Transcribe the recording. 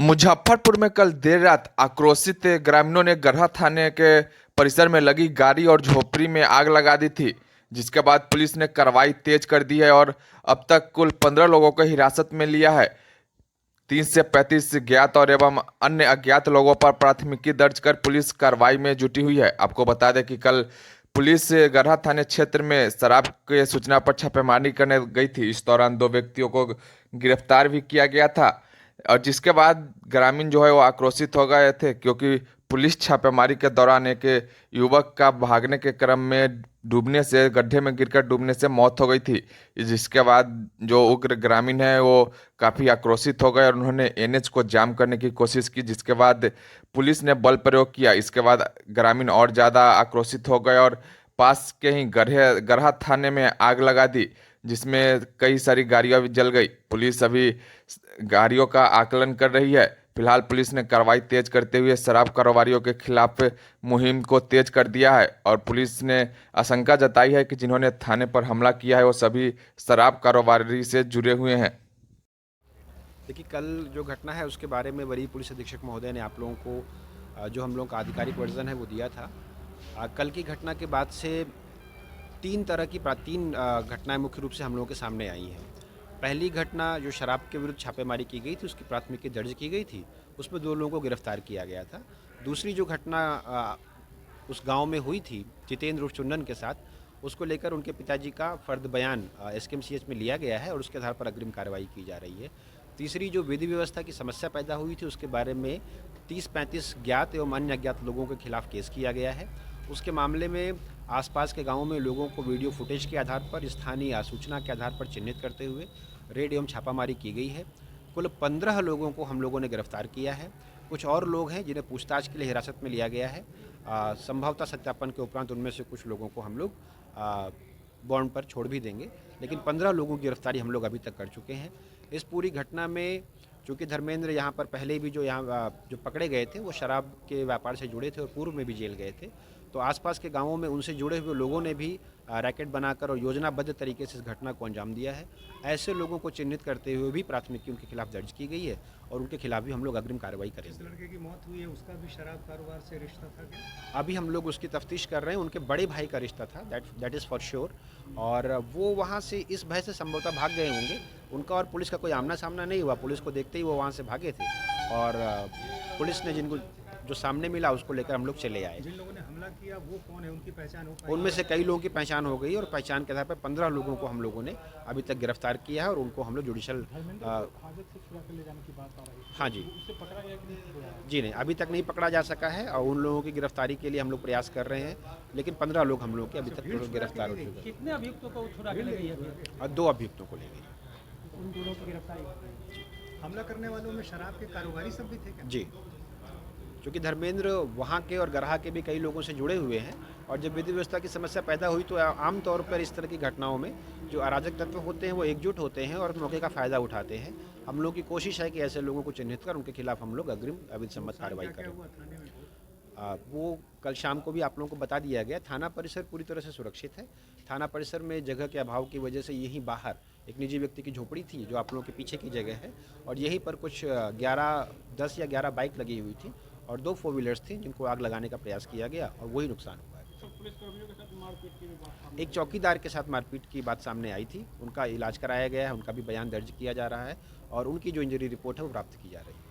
मुजफ्फरपुर में कल देर रात आक्रोशित ग्रामीणों ने गरहा थाने के परिसर में लगी गाड़ी और झोपड़ी में आग लगा दी थी, जिसके बाद पुलिस ने कार्रवाई तेज कर दी है और अब तक कुल 15 लोगों को हिरासत में लिया है। 30 से 35 ज्ञात और एवं अन्य अज्ञात लोगों पर प्राथमिकी दर्ज कर पुलिस कार्रवाई में जुटी हुई है। आपको बता दें कि कल पुलिस गरहा थाने क्षेत्र में शराब के सूचना पर छापेमारी करने गई थी। इस दौरान 2 व्यक्तियों को गिरफ्तार भी किया गया था और जिसके बाद ग्रामीण जो है वो आक्रोशित हो गए थे, क्योंकि पुलिस छापेमारी के दौरान एक युवक का भागने के क्रम में डूबने से गड्ढे में गिरकर डूबने से मौत हो गई थी। जिसके बाद जो उग्र ग्रामीण है वो काफी आक्रोशित हो गए और उन्होंने एनएच को जाम करने की कोशिश की, जिसके बाद पुलिस ने बल प्रयोग किया। इसके बाद ग्रामीण और ज्यादा आक्रोशित हो गए और पास के ही गरहा थाने में आग लगा दी, जिसमें कई सारी गाड़ियां भी जल गई। पुलिस अभी गाड़ियों का आकलन कर रही है। फिलहाल पुलिस ने कार्रवाई तेज करते हुए शराब कारोबारियों के खिलाफ मुहिम को तेज कर दिया है और पुलिस ने आशंका जताई है कि जिन्होंने थाने पर हमला किया है वो सभी शराब कारोबारी से जुड़े हुए हैं। देखिए, कल जो घटना है उसके बारे में वरीय पुलिस अधीक्षक महोदय ने आप लोगों को जो हम लोगों का आधिकारिक वर्जन है वो दिया था। कल की घटना के बाद से तीन घटनाएं मुख्य रूप से हम लोगों के सामने आई हैं। पहली घटना जो शराब के विरुद्ध छापेमारी की गई थी, उसकी प्राथमिकी दर्ज की गई थी, उसमें 2 लोगों को गिरफ्तार किया गया था। दूसरी जो घटना उस गांव में हुई थी जितेंद्र उर्फ चुन्नन के साथ, उसको लेकर उनके पिताजी का फर्द बयान एसकेएमसीएच में लिया गया है और उसके आधार पर अग्रिम कार्रवाई की जा रही है। तीसरी जो विधि व्यवस्था की समस्या पैदा हुई थी, उसके बारे में 30-35 ज्ञात एवं अन्य अज्ञात लोगों के खिलाफ केस किया गया है। उसके मामले में आसपास के गांवों में लोगों को वीडियो फुटेज के आधार पर, स्थानीय सूचना के आधार पर चिन्हित करते हुए रेड एवं छापामारी की गई है। कुल 15 लोगों को हम लोगों ने गिरफ्तार किया है। कुछ और लोग हैं जिन्हें पूछताछ के लिए हिरासत में लिया गया है। संभवतः सत्यापन के उपरांत उनमें से कुछ लोगों को हम लोग बॉन्ड पर छोड़ भी देंगे, लेकिन 15 लोगों की गिरफ्तारी हम लोग अभी तक कर चुके हैं। इस पूरी घटना में चूँकि धर्मेंद्र यहाँ पर पहले भी जो पकड़े गए थे वो शराब के व्यापार से जुड़े थे और पूर्व में भी जेल गए थे, तो आसपास के गांवों में उनसे जुड़े हुए लोगों ने भी रैकेट बनाकर और योजनाबद्ध तरीके से इस घटना को अंजाम दिया है। ऐसे लोगों को चिन्हित करते हुए भी प्राथमिकी उनके खिलाफ दर्ज की गई है और उनके खिलाफ भी हम लोग अग्रिम कार्रवाई करेंगे। जिस लड़के की मौत हुई है उसका भी शराब कारोबार से रिश्ता था क्या? अभी हम लोग उसकी तफ्तीश कर रहे हैं। उनके बड़े भाई का रिश्ता था, दैट इज़ फॉर श्योर, और वो वहाँ से इस भय से संभवतः भाग गए होंगे। उनका और पुलिस का कोई आमना सामना नहीं हुआ, पुलिस को देखते ही वो वहाँ से भागे थे और पुलिस ने जिनको जो सामने मिला उसको लेकर हम लोग चले आए। जिन लोगों ने हमला किया वो कौन है, उनकी पहचान हो पाई? उनमें से कई लोगों की पहचान हो गई और पहचान के आधार पर 15 लोगों को हम लोगों ने अभी तक गिरफ्तार किया है और उनको हम लोग जुडिशल हाँ जी जी नहीं, अभी तक नहीं पकड़ा जा सका है और उन लोगों की गिरफ्तारी के लिए हम लोग प्रयास कर रहे हैं, लेकिन 15 लोग हम लोग के अभी तक गिरफ्तार हो चुके हैं। कितने अभियुक्तों को छुड़ा के ले गई है? और 2 अभियुक्तों को ले गई। उन दोनों की गिरफ्तारी। हमला करने वालों में शराब के कारोबारी सब भी थे क्या? जी, क्योंकि धर्मेंद्र वहाँ के और गरहा के भी कई लोगों से जुड़े हुए हैं और जब विधि व्यवस्था की समस्या पैदा हुई तो आमतौर पर इस तरह की घटनाओं में जो अराजक तत्व होते हैं वो एकजुट होते हैं और मौके का फ़ायदा उठाते हैं। हम लोग की कोशिश है कि ऐसे लोगों को चिन्हित कर उनके खिलाफ हम लोग अग्रिम अविधि सम्मत कार्रवाई करें। वो कल शाम को भी आप लोगों को बता दिया गया। थाना परिसर पूरी तरह से सुरक्षित है। थाना परिसर में जगह के अभाव की वजह से यहीं बाहर एक निजी व्यक्ति की झोपड़ी थी जो आप लोगों के पीछे की जगह है और यहीं पर कुछ 10 या 11 बाइक लगी हुई थी और 2 4 व्हीलर्स थी जिनको आग लगाने का प्रयास किया गया और वही नुकसान हुआ है। एक चौकीदार के साथ मारपीट की बात सामने आई थी, उनका इलाज कराया गया है, उनका भी बयान दर्ज किया जा रहा है और उनकी जो इंजरी रिपोर्ट है वो प्राप्त की जा रही है।